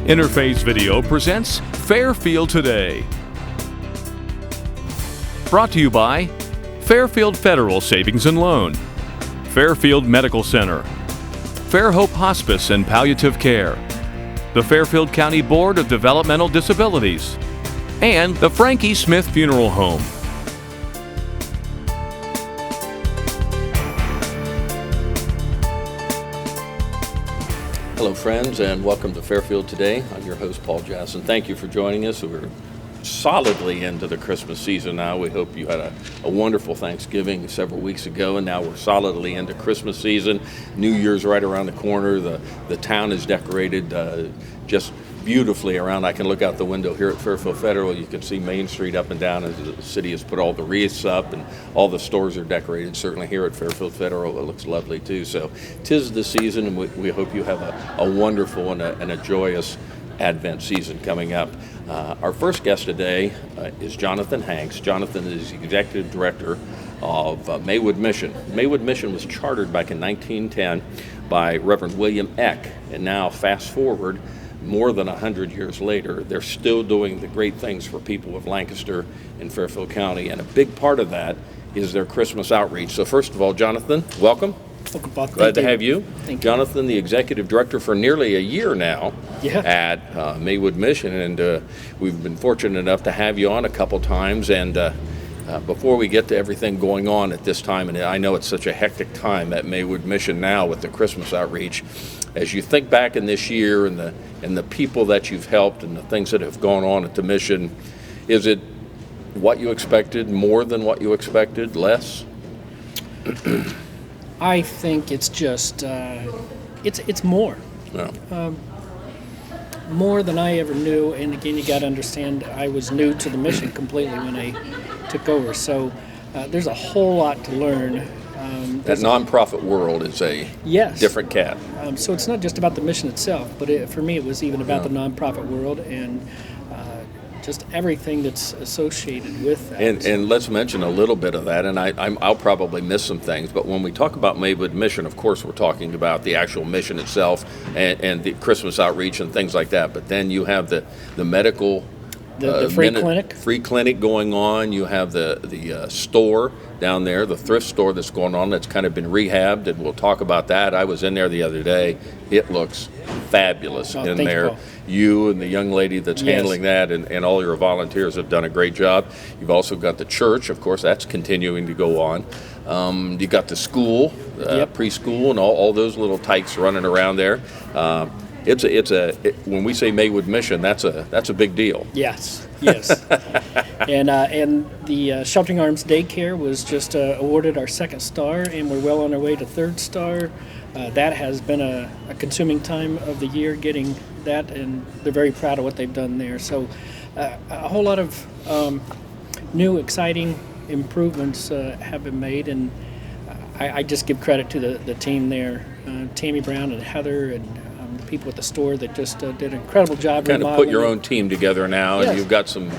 Interface Video presents Fairfield Today. Brought to you by Fairfield Federal Savings and Loan, Fairfield Medical Center, Fairhope Hospice and Palliative Care, the Fairfield County Board of Developmental Disabilities, and the Frankie Smith Funeral Home. Hello friends, and welcome to Fairfield Today. I'm your host, Paul Jassogne. Thank you for joining us. We're solidly into the Christmas season now. We hope you had a wonderful Thanksgiving several weeks ago, and now we're solidly into Christmas season. New Year's right around the corner. The town is decorated just beautifully around. I can look out the window here at Fairfield Federal. You can see Main Street up and down as the city has put all the wreaths up, and all the stores are decorated. Certainly here at Fairfield Federal, it looks lovely too. So 'tis the season, and we hope you have a wonderful and a joyous Advent season coming up. Our first guest today is Jonathan Hanks. Jonathan is the Executive Director of Maywood Mission. Maywood Mission was chartered back in 1910 by Reverend William Eck, and now fast forward more than 100 years later, they're still doing the great things for people of Lancaster and Fairfield County, and a big part of that is their Christmas outreach. So first of all, Jonathan, welcome. Welcome, Bob. Glad to have you. Thank you. Jonathan, the Executive Director for nearly a year now at Maywood Mission, and we've been fortunate enough to have you on a couple times. And before we get to everything going on at this time, and I know it's such a hectic time at Maywood Mission now with the Christmas outreach, as you think back in this year and the people that you've helped and the things that have gone on at the mission, is it what you expected, more than what you expected, less? I think it's just it's more. No. More than I ever knew. And again, you got to understand, I was new to the mission completely when I took over. So there's a whole lot to learn. That nonprofit world is a different cat. So it's not just about the mission itself, but for me it was even about the nonprofit world and just everything that's associated with that. And let's mention a little bit of that, and I'll probably miss some things, but when we talk about Maywood Mission, of course we're talking about the actual mission itself and the Christmas outreach and things like that, but then you have the medical the free clinic going on. You have the store down there, the thrift store that's going on, that's kind of been rehabbed, and we'll talk about that. I was in there the other day. It looks fabulous in there. You and the young lady that's handling that and all your volunteers have done a great job. You've also got the church, of course, that's continuing to go on. You got the school, preschool, and all those little tykes running around there. When we say Maywood Mission, that's a big deal. Yes. And the Sheltering Arms Daycare was just awarded our 2nd star, and we're well on our way to 3rd star. That has been a consuming time of the year getting that, and they're very proud of what they've done there. So a whole lot of new, exciting improvements have been made, and I just give credit to the team there, Tammy Brown and Heather and the people at the store that just did an incredible job. Kind of put your own team together now, and you've got some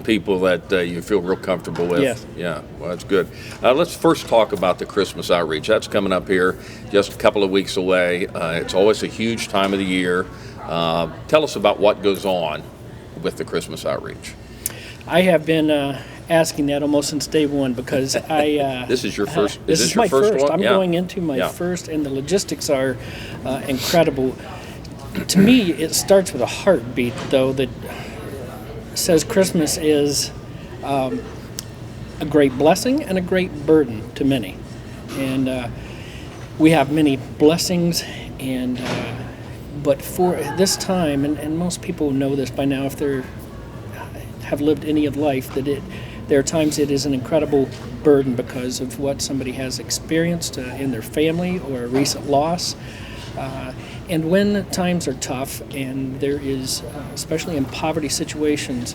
people that you feel real comfortable with. Yes. Yeah, well, that's good. Let's first talk about the Christmas outreach. That's coming up here just a couple of weeks away. It's always a huge time of the year. Tell us about what goes on with the Christmas outreach. I have been asking that almost since day one, because I... This is your first? This is my first. One? I'm going into my first, and the logistics are incredible. To me, it starts with a heartbeat, though, that says Christmas is a great blessing and a great burden to many. And we have many blessings, and but for this time, and most people know this by now if they have lived any of life, that there are times it is an incredible burden because of what somebody has experienced in their family or a recent loss. And when times are tough, and there is, especially in poverty situations,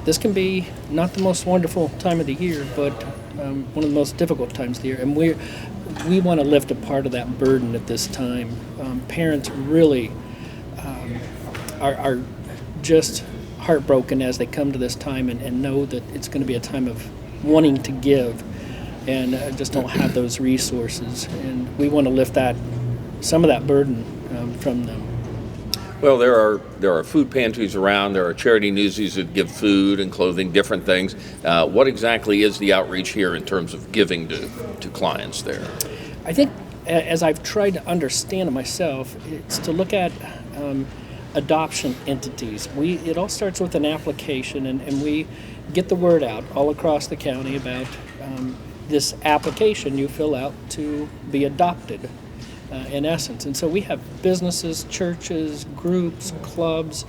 this can be not the most wonderful time of the year, but one of the most difficult times of the year. And we want to lift a part of that burden at this time. Parents really are just heartbroken as they come to this time and know that it's going to be a time of wanting to give and just don't have those resources. And we want to lift some of that burden from them. Well, there are food pantries around. There are charity newsies that give food and clothing, different things. What exactly is the outreach here in terms of giving to clients there? I think, as I've tried to understand it myself, it's to look at adoption entities. It all starts with an application, and we get the word out all across the county about this application you fill out to be adopted. In essence. And so we have businesses, churches, groups, clubs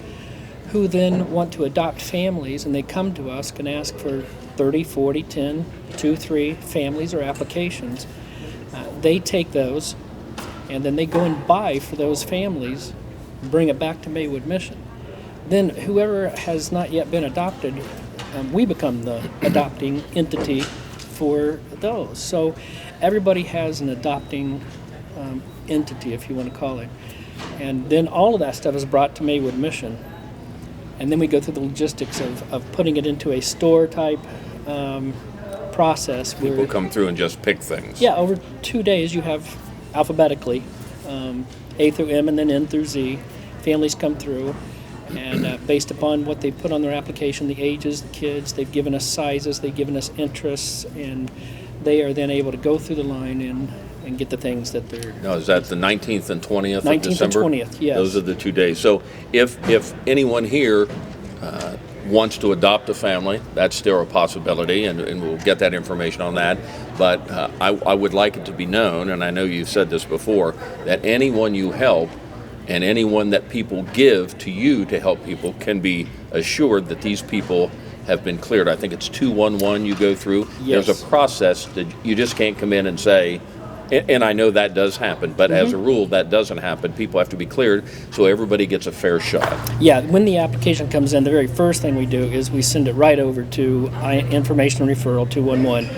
who then want to adopt families, and they come to us, can ask for 30, 40, 10, 2, 3 families or applications. They take those, and then they go and buy for those families, bring it back to Maywood Mission. Then whoever has not yet been adopted, we become the adopting entity for those. So everybody has an adopting entity, if you want to call it. And then all of that stuff is brought to Maywood Mission. And then we go through the logistics of putting it into a store type process. People come through and just pick things. Yeah, over 2 days you have alphabetically A through M and then N through Z. Families come through, and based upon what they put on their application, the ages, the kids, they've given us sizes, they've given us interests, and they are then able to go through the line and get the things that they're... Now, is that the 19th and 20th 19th of December? 19th and 20th, yes. Those are the 2 days. So if anyone here wants to adopt a family, that's still a possibility, and we'll get that information on that. But I would like it to be known, and I know you've said this before, that anyone you help and anyone that people give to you to help people can be assured that these people have been cleared. I think it's 211 you go through. Yes. There's a process that you just can't come in and say, and I know that does happen, but as a rule, that doesn't happen. People have to be cleared, so everybody gets a fair shot. Yeah, when the application comes in, the very first thing we do is we send it right over to Information Referral 211,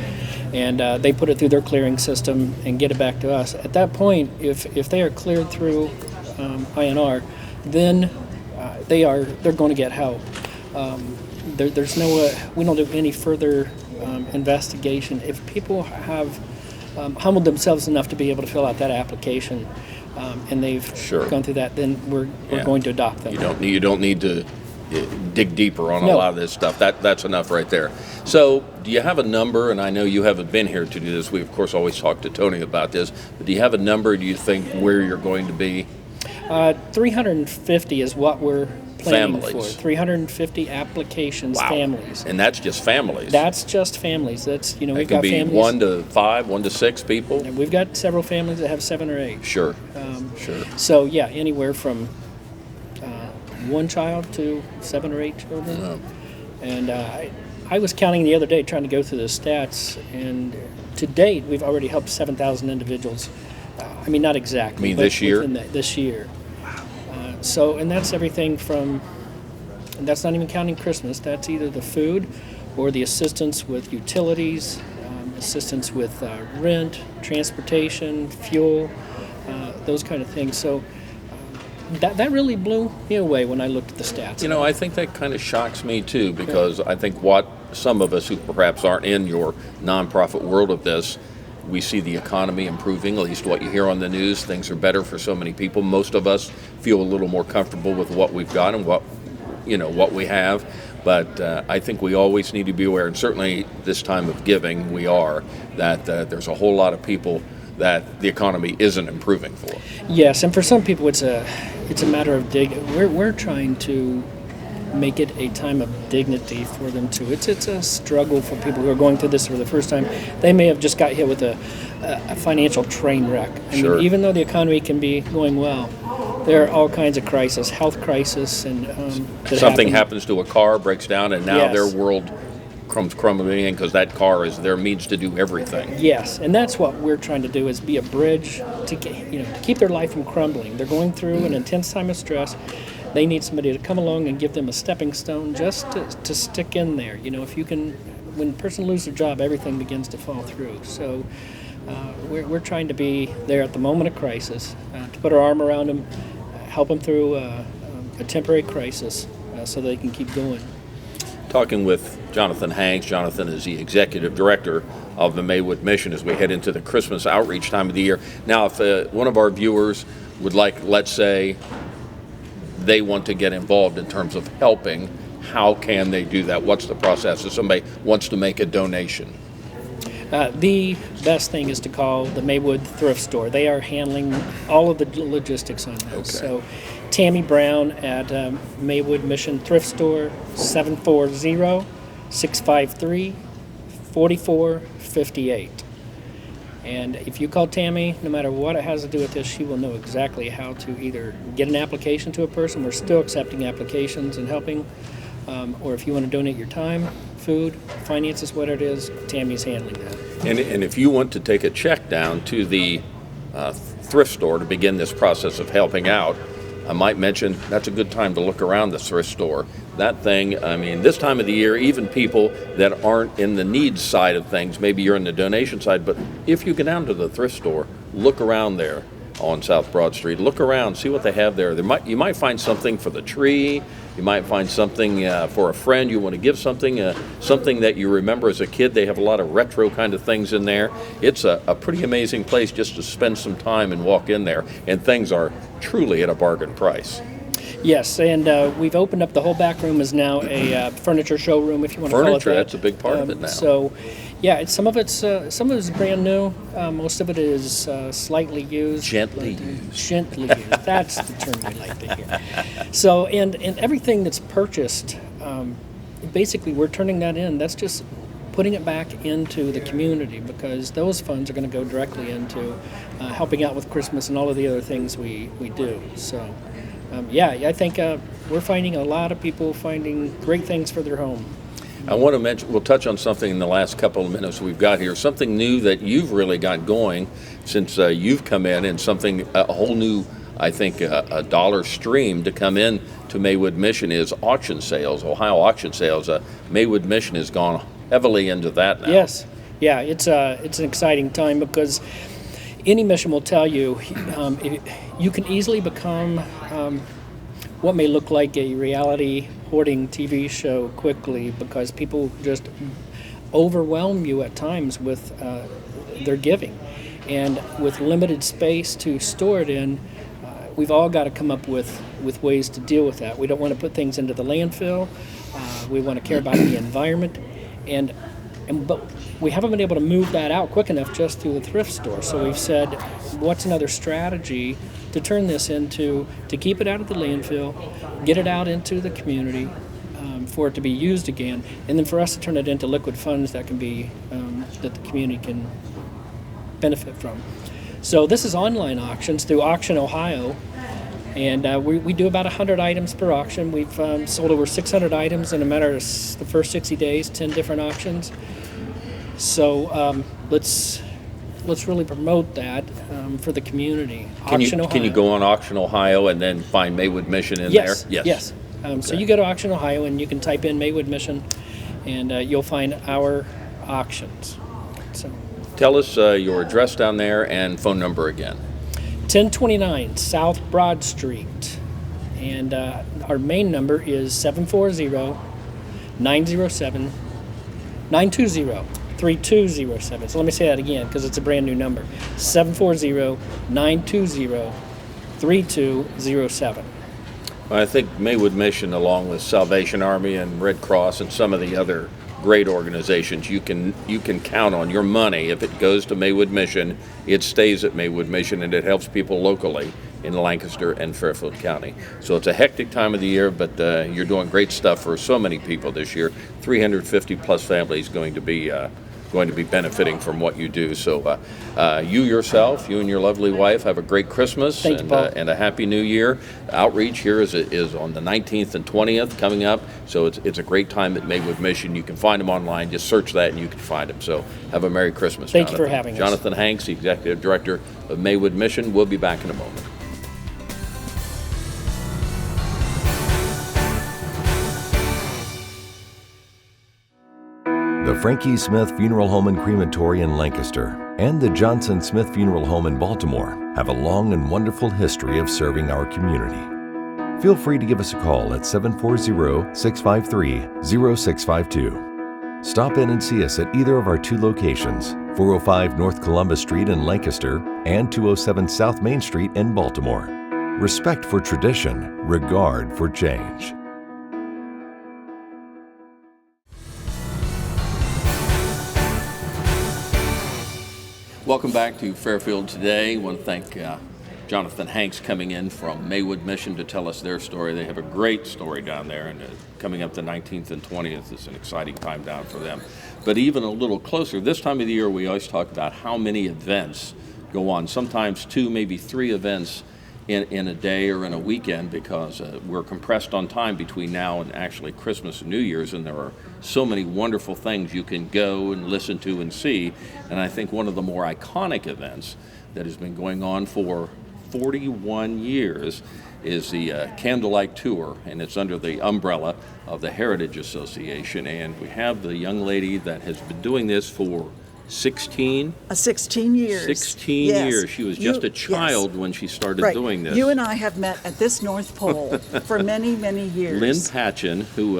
and they put it through their clearing system and get it back to us. At that point, if they are cleared through INR, then they're going to get help. There's no we don't do any further investigation. If people have humbled themselves enough to be able to fill out that application, and they've gone through that, then we're going to adopt them. You don't need to dig deeper on a lot of this stuff. That's enough right there. So do you have a number? And I know you haven't been here to do this. We of course always talk to Tony about this. But do you have a number? Do you think where you're going to be? 350 is what we're planning families. for. 350 applications, Wow. families. And that's just families. That's just families. That's it we've can got be families. 1 to 5, 1 to 6 people. And we've got several families that have 7 or 8. Sure. Sure. So yeah, anywhere from 1 child to 7 or 8 children. Oh. And I was counting the other day, trying to go through the stats, and to date we've already helped 7,000 individuals. I mean, not exactly. You mean but this year? This year. So, and that's everything from, and that's not even counting Christmas. That's either the food or the assistance with utilities, assistance with rent, transportation, fuel, those kind of things. So that really blew me away when I looked at the stats. I think that kind of shocks me too, because I think what some of us who perhaps aren't in your nonprofit world of this, we see the economy improving, at least what you hear on the news. Things are better for so many people. Most of us feel a little more comfortable with what we've got and what we have. But I think we always need to be aware, and certainly this time of giving, we are, that there's a whole lot of people that the economy isn't improving for. Yes, and for some people it's a matter of we're trying to make it a time of dignity for them too. It's a struggle for people who are going through this for the first time. They may have just got hit with a financial train wreck. I mean, even though the economy can be going well, there are all kinds of crises, health crisis, and something happens to a car, breaks down, and now their world comes crumbling in because that car is their means to do everything. Yes, and that's what we're trying to do, is be a bridge to keep their life from crumbling. They're going through an intense time of stress. They need somebody to come along and give them a stepping stone just to stick in there. If you can, when a person loses their job, everything begins to fall through. So we're trying to be there at the moment of crisis, to put our arm around them, help them through a temporary crisis so they can keep going. Talking with Jonathan Hanks. Jonathan is the executive director of the Maywood Mission as we head into the Christmas outreach time of the year. Now, if one of our viewers would like, let's say, they want to get involved in terms of helping, how can they do that? What's the process if somebody wants to make a donation? The best thing is to call the Maywood Thrift Store. They are handling all of the logistics on this. Okay. So Tammy Brown at Maywood Mission Thrift Store, 740-653-4458. And if you call Tammy, no matter what it has to do with this, she will know exactly how to either get an application to a person. We're still accepting applications and helping. Or if you want to donate your time, food, finances, what it is, Tammy's handling that. And if you want to take a check down to the thrift store to begin this process of helping out, I might mention that's a good time to look around the thrift store. That thing, I mean, this time of the year, even people that aren't in the needs side of things, maybe you're in the donation side, but if you go down to the thrift store, look around there on South Broad Street. Look around, see what they have there. You might find something for the tree. You might find something for a friend. You want to give something, something that you remember as a kid. They have a lot of retro kind of things in there. It's a pretty amazing place just to spend some time and walk in there, and things are truly at a bargain price. Yes, and we've opened up the whole back room is now a furniture showroom, if you want to call it that. Furniture, that's a big part of it now. So, yeah, some of it's brand new. Most of it is slightly used. Gently used. Gently used. That's the term we like to hear. So, and everything that's purchased, basically we're turning that in. That's just putting it back into the community, because those funds are going to go directly into helping out with Christmas and all of the other things we do. So. I think we're finding a lot of people finding great things for their home. I want to mention, we'll touch on something in the last couple of minutes we've got here, something new that you've really got going since you've come in, and something, a whole new, I think, a dollar stream to come in to Maywood Mission is auction sales, Ohio auction sales. Maywood Mission has gone heavily into that now. Yes, yeah, it's an exciting time, because any mission will tell you you can easily become what may look like a reality hoarding TV show quickly, because people just overwhelm you at times with their giving. And with limited space to store it in, we've all got to come up with ways to deal with that. We don't want to put things into the landfill. We want to care about the environment. But we haven't been able to move that out quick enough just through the thrift store. So we've said, what's another strategy to turn this into, to keep it out of the landfill, get it out into the community, for it to be used again, and then for us to turn it into liquid funds that can be, that the community can benefit from. So this is online auctions through Auction Ohio, and we do about 100 items per auction. We've sold over 600 items in a matter of the first 60 days, 10 different auctions. So let's really promote that for the community. Can you go on Auction Ohio and then find Maywood Mission in there? Yes. So you go to Auction Ohio and you can type in Maywood Mission, and you'll find our auctions. So tell us your address down there and phone number again. 1029 South Broad Street, and our main number is 740-907-920-3207. So let me say that again, because it's a brand new number. 740-920-3207. Well, I think Maywood Mission, along with Salvation Army and Red Cross and some of the other great organizations, you can count on your money. If it goes to Maywood Mission, it stays at Maywood Mission, and it helps people locally in Lancaster and Fairfield County. So it's a hectic time of the year, but you're doing great stuff for so many people this year. 350 plus families going to be benefiting from what you do. So you yourself, you and your lovely wife, have a great Christmas. Thank you, Paul. And a Happy New Year. Outreach here is on the 19th and 20th coming up. So it's a great time at Maywood Mission. You can find them online. Just search that and you can find them. So have a Merry Christmas, Thank Jonathan. you for having us. Jonathan Hanks, the Executive Director of Maywood Mission. We'll be back in a moment. The Frankie Smith Funeral Home and Crematory in Lancaster and the Johnson Smith Funeral Home in Baltimore have a long and wonderful history of serving our community. Feel free to give us a call at 740-653-0652. Stop in and see us at either of our two locations, 405 North Columbus Street in Lancaster and 207 South Main Street in Baltimore. respect for tradition, regard for change. Welcome back to Fairfield Today. I want to thank Jonathan Hanks coming in from Maywood Mission to tell us their story. They have a great story down there, and coming up the 19th and 20th is an exciting time down for them. But even a little closer, this time of the year we always talk about how many events go on, sometimes 2, maybe 3 events in a day or in a weekend, because we're compressed on time between now and actually Christmas and New Year's, and there are so many wonderful things you can go and listen to and see. And I think one of the more iconic events that has been going on for 41 years is the Candlelight Tour, and it's under the umbrella of the Heritage Association. And we have the young lady that has been doing this for 16 years. 16 Yes. years. She was just a child when she started doing this. You and I have met at this North Pole for many, many years. Lynn Patchen, who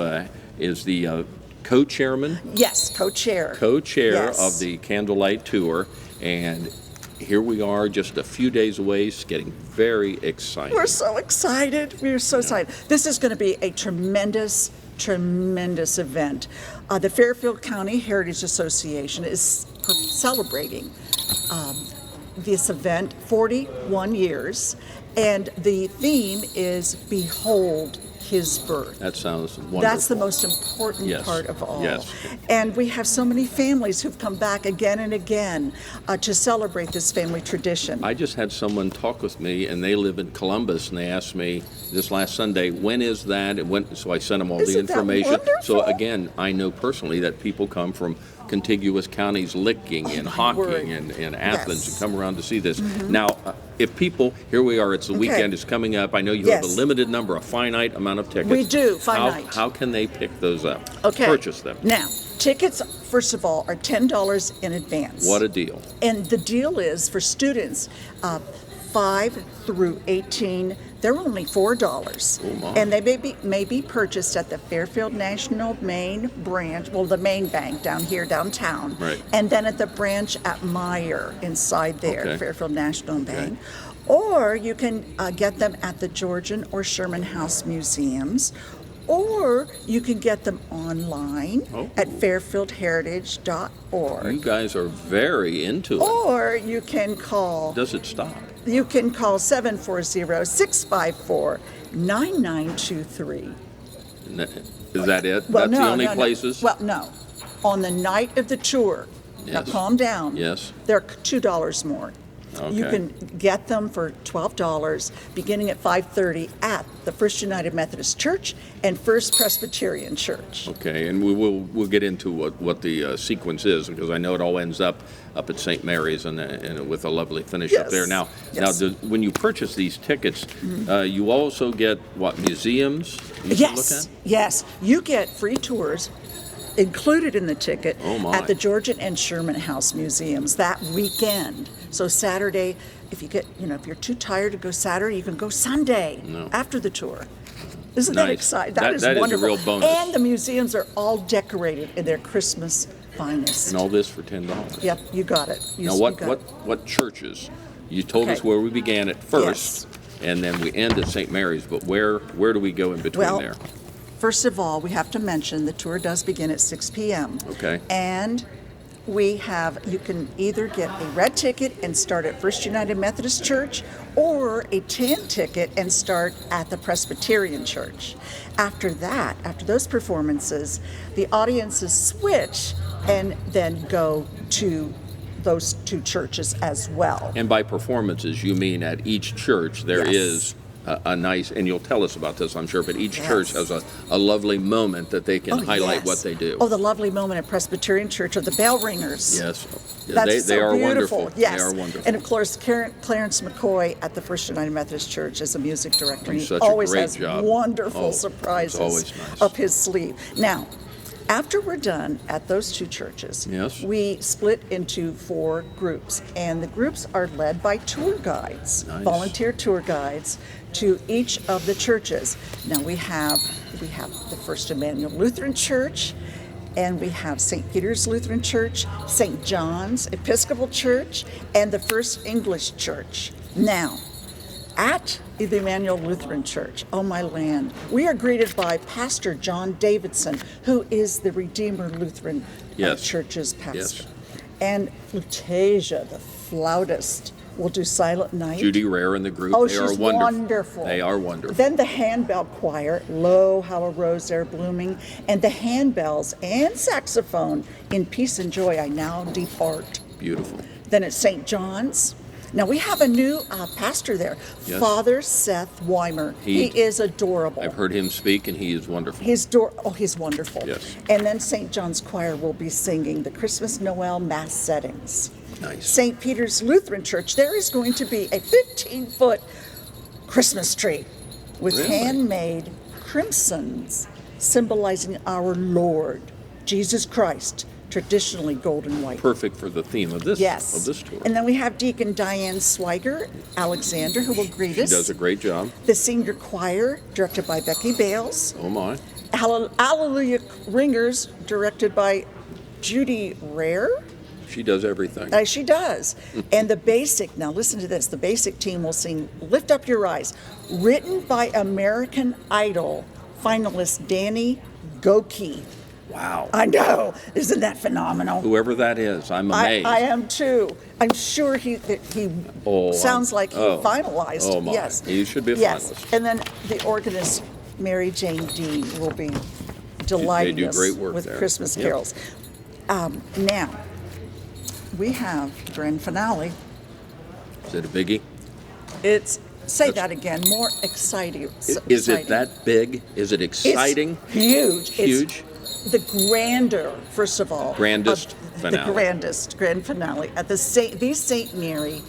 is the co-chairman. Yes, co-chair. Co-chair Yes. of the Candlelight Tour, and here we are just a few days away. It's getting very exciting. We're so excited. We're so excited. This is going to be a tremendous event. The Fairfield County Heritage Association is celebrating this event 41 years, and the theme is Behold His Birth. That sounds wonderful. That's the most important Yes. part of all. Yes. And we have so many families who've come back again and again to celebrate this family tradition. I just had someone talk with me, and they live in Columbus, and they asked me this last Sunday, when is that? And when, so I sent them all the Isn't that information. So wonderful? again, I know personally that people come from contiguous counties, Licking and my word. Hocking and Athens, Yes. and come around to see this. Now, if people, here we are, it's the weekend, it's coming up. I know you have a Yes. limited number, a finite amount of tickets. We do, finite. How can they pick those up? Okay. Purchase them. Now, tickets, first of all, are $10 in advance. What a deal. And the deal is for students 5 through 18, they're only $4. Oh, my. And they may be purchased at the Fairfield National main branch, well, the main bank down here downtown. Right. And then at the branch at Meyer inside there, Okay. Fairfield National Bank. Or you can get them at the Georgian or Sherman House museums. Or you can get them online at fairfieldheritage.org. You guys are very into it. Or you can call Does it stop? 740-654-9923. Is that it? Well, That's no, the only no, no. places? Well, no. On the night of the tour, now Yes. calm down. Yes. They're $2 more. You Okay. can get them for $12 beginning at 5:30 at the First United Methodist Church and First Presbyterian Church. Okay, and we'll get into what the sequence is, because I know it all ends up at St. Mary's and with a lovely finish up Yes. there. Now, Yes. when you purchase these tickets, you also get what, museums you can look Yes, at? yes. You get free tours included in the ticket Oh, my. at the Georgian and Sherman House museums that weekend. So Saturday, if you're too tired to go Saturday, you can go Sunday after the tour. Isn't that Nice. exciting? That is is a wonderful. real bonus. And the museums are all decorated in their Christmas finest. And all this for $10. Yep, you got it. Now, what churches? You told us Okay. where we began at first, and then we end at St. Mary's, but where do we go in between there? First of all, we have to mention the tour does begin at 6 p.m. Okay. And you can either get a red ticket and start at First United Methodist Church, or a tan ticket and start at the Presbyterian Church. After those performances, the audiences switch and then go to those 2 churches as well. And by performances, you mean at each church there Yes. is a nice, and you'll tell us about this, I'm sure, but each Yes. church has a lovely moment that they can highlight yes. what they do. Oh, the lovely moment at Presbyterian Church of the bell ringers. Yes. That's they so are beautiful. wonderful. Yes. They are wonderful. And of course, Clarence McCoy at the First United Methodist Church is a music director. He's He such a always great has job. wonderful Oh, surprises it's always nice. up his sleeve. Now, after we're done at those 2 churches, Yes. we split into 4 groups, and the groups are led by tour guides, Nice. volunteer tour guides to each of the churches. Now we have the First Emmanuel Lutheran Church, and we have St. Peter's Lutheran Church, St. John's Episcopal Church, and the First English Church. Now, at the Emmanuel Lutheran Church, oh my land, we are greeted by Pastor John Davidson, who is the Redeemer Lutheran Church's pastor. Yes. And Lutasia, the flautist, will do Silent Night. Judy Rare and the group. Oh, they she's are wonderful. wonderful. They are wonderful. Then the handbell choir, Lo, how a rose there blooming, and the handbells and saxophone in Peace and Joy I Now Depart. Beautiful. Then at St. John's. Now we have a new pastor there, Yes. Father Seth Weimer. He is adorable. I've heard him speak, and he is wonderful. He's wonderful. Yes. And then St. John's Choir will be singing the Christmas Noel Mass settings. Nice. St. Peter's Lutheran Church, there is going to be a 15-foot Christmas tree with Really? handmade crimsons symbolizing our Lord, Jesus Christ, traditionally gold and white. Perfect for the theme of this tour. And then we have Deacon Diane Swiger Alexander, who will greet us. She does a great job. The senior choir, directed by Becky Bales. Oh my. Hallelujah Ringers, directed by Judy Rare. She does everything. She does. And now listen to this, the basic team will sing Lift Up Your Eyes, written by American Idol finalist Danny Goki. Wow. I know. Isn't that phenomenal? Whoever that is, I'm amazed. I am too. I'm sure he sounds like he finalized. Oh my. Yes. He should be a finalist. And then the organist Mary Jane Dean will be delighting They do us great work with there. Christmas Yep. carols. Now, we have grand finale. Is it a biggie? That again, more exciting. Is it that big? Is it exciting? It's huge. Huge? It's the grandeur, first of all. Grandest finale. The grandest grand finale at the St. Mary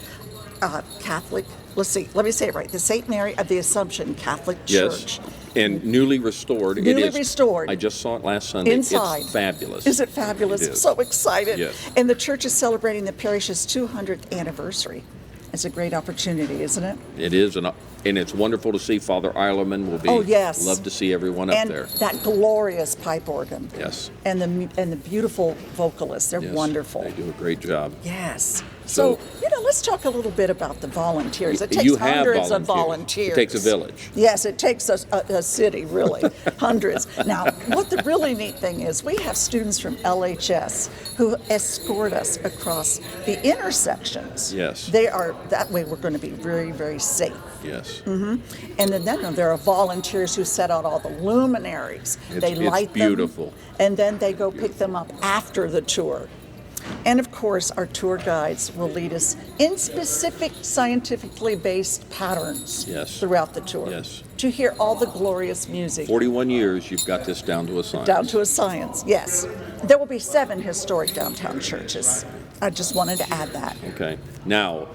Catholic. Let me say it right. The St. Mary of the Assumption Catholic Church. Yes. And newly restored. Newly restored. I just saw it last Sunday. Inside. It's fabulous. Is it fabulous? It I'm is. so excited. Yes. And the church is celebrating the parish's 200th anniversary. It's a great opportunity, isn't it? It is, and it's wonderful to see Father Eilerman will be. Oh, yes. Love to see everyone up And there. that glorious pipe organ. Yes. And the beautiful vocalists. They're Yes, wonderful. They do a great job. Yes. So, let's talk a little bit about the volunteers. It takes You have hundreds of volunteers. It takes a village. Yes, it takes a city, really. Hundreds. Now, what the really neat thing is, we have students from LHS who escort us across the intersections. Yes. That way we're going to be very, very safe. Yes. And then there are volunteers who set out all the luminaries. They light it's beautiful. them, and then they go pick them up after the tour. And of course, our tour guides will lead us in specific scientifically based patterns throughout the tour. Yes. To hear all the glorious music. 41 years, you've got this down to a science. Down to a science, yes. There will be 7 historic downtown churches. I just wanted to add that. Okay. Now,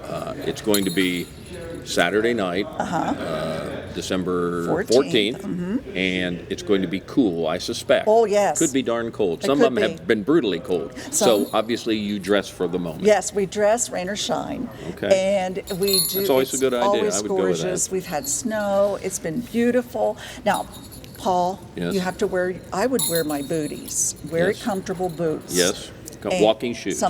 it's going to be Saturday night, December 14th, and it's going to be cool, I suspect. Oh, yes. Could be darn cold. It Some of could them be. have been brutally cold. So obviously you dress for the moment. Yes, we dress, rain or shine. Okay. And we do. That's always a good idea. Always I would go with gorgeous. that. We've had snow. It's been beautiful. Now, Paul, Yes. you have to wear. I would wear my booties. Very Yes. comfortable boots. Yes. And Walking shoes.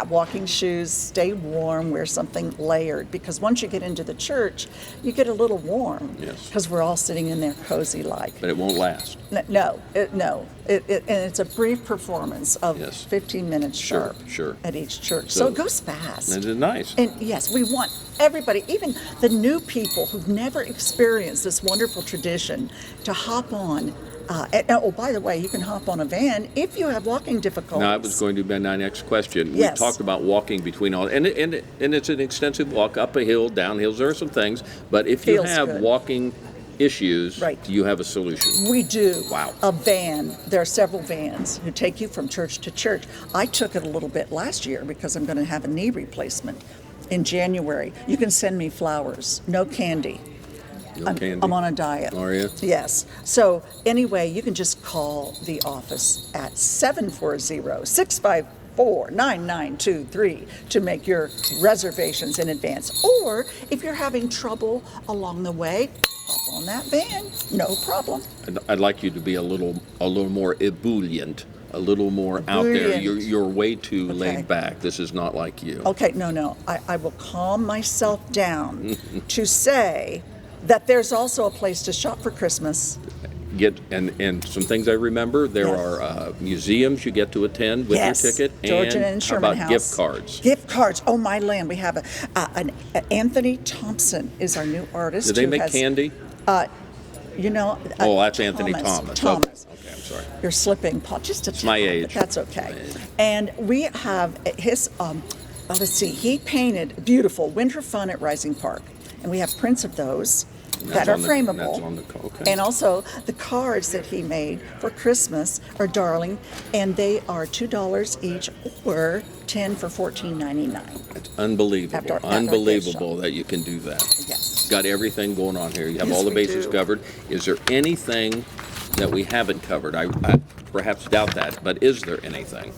Walking shoes. Stay warm. Wear something layered, because once you get into the church, you get a little warm. Yes. Because we're all sitting in there cozy like. But it won't last. No. And it's a brief performance of 15 minutes sharp. Sure. At each church. So it goes fast. It is nice. And yes, we want everybody, even the new people who've never experienced this wonderful tradition, to hop on. By the way, you can hop on a van if you have walking difficulties. Now, that was going to be my next question. Yes. We talked about walking between all, and it's an extensive walk up a hill, down hills. There are some things, but if you Feels have good. walking issues, do you have a solution? We do. Wow. A van. There are several vans who take you from church to church. I took it a little bit last year because I'm going to have a knee replacement in January. You can send me flowers. No candy. I'm on a diet. Are you? Yes. So anyway, you can just call the office at 740-654-9923 to make your reservations in advance. Or if you're having trouble along the way, hop on that van. No problem. I'd like you to be a little more ebullient a little more out there. Brilliant. You're way too Okay. laid back. This is not like you. Okay, no. I will calm myself down to say that there's also a place to shop for Christmas. And some things I remember, there Yes. are museums you get to attend with Yes, your ticket, Georgian and how Sherman about House. gift cards? Gift cards. Oh my land, we have an Anthony Thompson is our new artist. Do they who make has, candy? You know. Oh, that's Anthony Thomas. Thomas. Okay, I'm sorry. You're slipping, Paul. Just a tad, my but age. that's okay. My age. And we have his. Let's see. He painted beautiful Winter Fun at Rising Park, and we have prints of those that That's are on the- frameable. that's on the okay. And also the cards that he made for Christmas are darling, and they are $2 each or 10 for $14.99. It's unbelievable. After Unbelievable that you can do that. Yes. Got everything going on here. You have Yes, all the we bases do. covered. Is there anything that we haven't covered? I perhaps doubt that, but is there anything?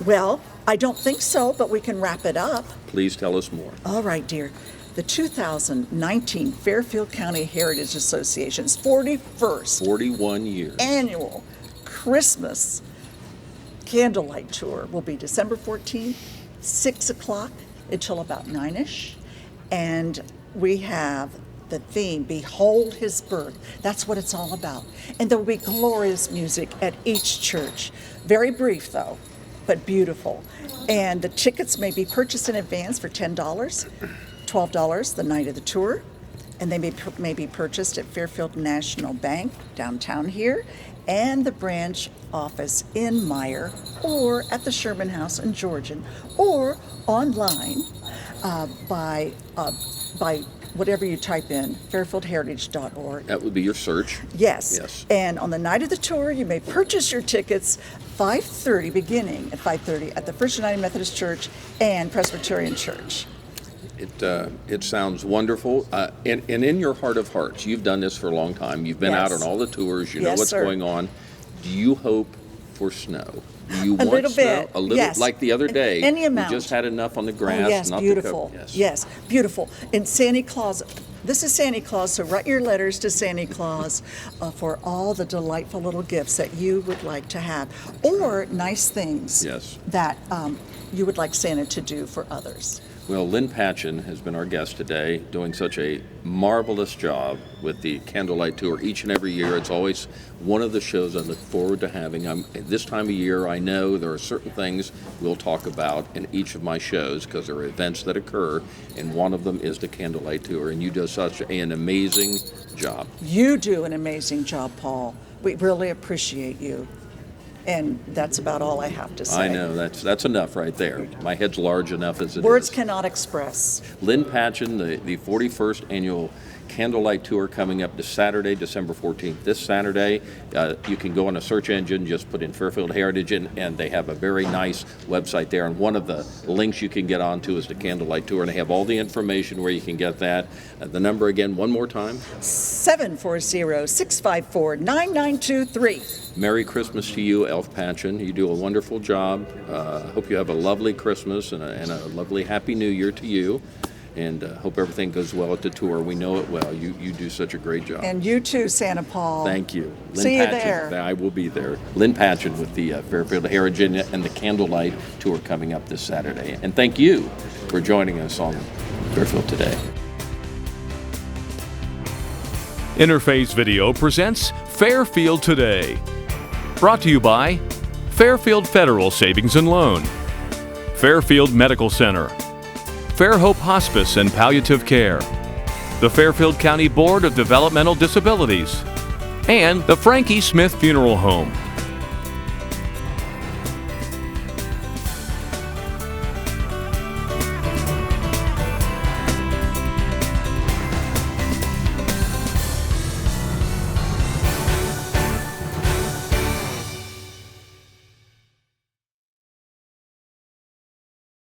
Well, I don't think so, but we can wrap it up. Please tell us more. All right, dear. The 2019 Fairfield County Heritage Association's 41st 41 years. annual Christmas Candlelight Tour will be December 14th, 6 o'clock until about 9-ish. And we have the theme, Behold His Birth. That's what it's all about. And there will be glorious music at each church. Very brief, though, but beautiful. And the tickets may be purchased in advance for $10, $12 the night of the tour. And they may be purchased at Fairfield National Bank downtown here, and the branch office in Meyer, or at the Sherman House in Georgian, or online by whatever you type in, fairfieldheritage.org. That would be your search. Yes. Yes. And on the night of the tour, you may purchase your tickets beginning at 5:30 at the First United Methodist Church and Presbyterian Church. It sounds wonderful. And in your heart of hearts, you've done this for a long time. You've been out Yes. on all the tours. You know Yes, what's sir. going on. Do you hope for snow? Do you A want little snow? bit, A little, yes. like the other day. Any amount. We just had enough on the grass. Oh, yes, not beautiful. To cover. Yes, beautiful. And Santa Claus, this is Santa Claus, so write your letters to Santa Claus for all the delightful little gifts that you would like to have, or nice things Yes. that you would like Santa to do for others. Well, Lynn Patchen has been our guest today, doing such a marvelous job with the Candlelight Tour each and every year. It's always one of the shows I look forward to having. This time of year, I know there are certain things we'll talk about in each of my shows because there are events that occur, and one of them is the Candlelight Tour, and you do such an amazing job. You do an amazing job, Paul. We really appreciate you. And that's about all I have to say. I know, that's enough right there. My head's large enough as it Words is. cannot express. Lynn Patchen, the 41st annual Candlelight Tour coming up this Saturday, December 14th. This Saturday, you can go on a search engine, just put in Fairfield Heritage, and they have a very nice website there. And one of the links you can get onto is the Candlelight Tour, and they have all the information where you can get that. The number again, one more time. 740-654-9923. Merry Christmas to you, Elf Patchen. You do a wonderful job. Hope you have a lovely Christmas and a lovely Happy New Year to you. And hope everything goes well at the tour. We know it well. You do such a great job. And you too, Santa Paul. Thank you. See you Patchen, there. I will be there. Lynn Patchen with the Fairfield Heritage and the Candlelight Tour coming up this Saturday. And thank you for joining us on Fairfield Today. Interface Video presents Fairfield Today. Brought to you by Fairfield Federal Savings and Loan, Fairfield Medical Center, Fairhope Hospice and Palliative Care, the Fairfield County Board of Developmental Disabilities, and the Frankie Smith Funeral Home.